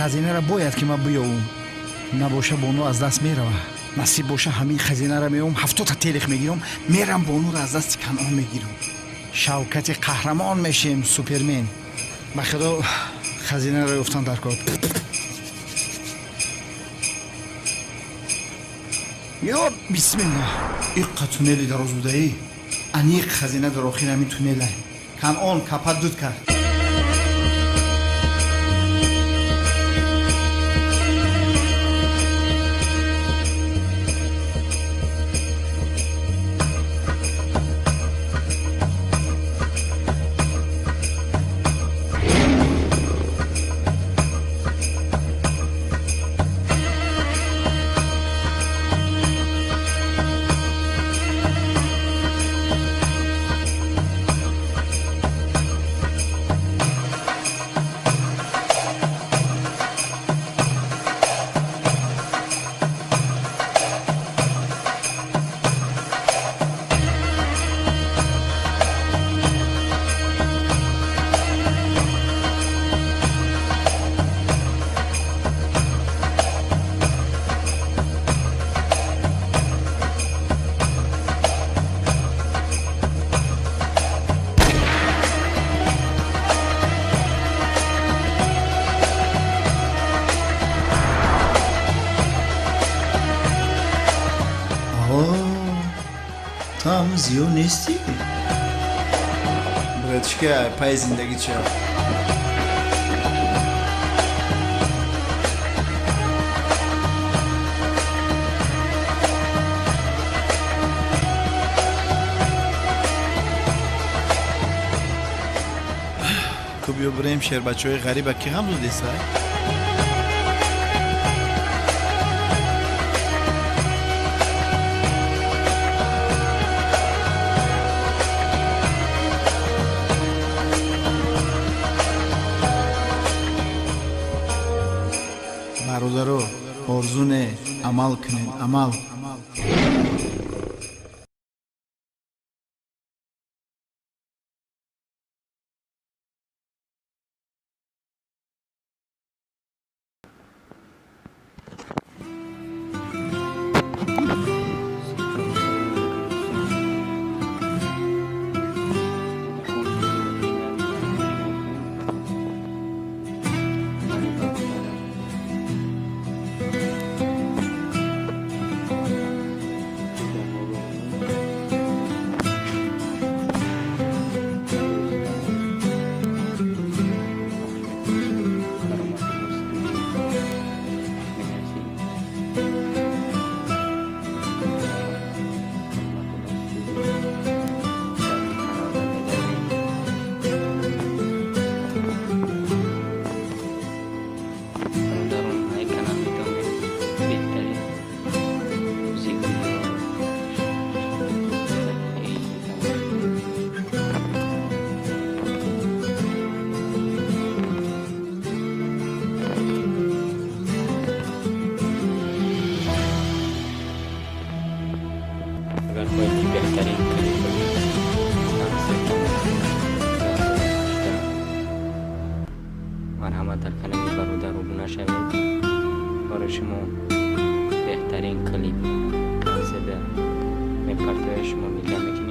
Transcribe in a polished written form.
خزینه را باید که ما بیاوم. نباشه بانو از دست میروه. نصیب باشه همین خزینه را میوم 70 تا تلخ میگیرم میرم بانو را از دست کنعان میگیرم. شوکت قهرمان میشیم سوپرمن. به خدا خزینه را افتان در کار. یا بسم الله. این تونلی دراز بوده ای. انیق خزینه در آخر همین تونله. کنعان کپت دود کرد. تو همون زیو نیستی؟ براتشکه پای زندگی چه؟ تو بیا بریم شهر بچه های غریب که هم رو دیسته؟ برادرو آرزونه عمل کنین عمل. بهترین مرحمت در کلمی برادر رو نشوید. برای شما بهترین کلیپ کنسیده میپرتوی شما میگم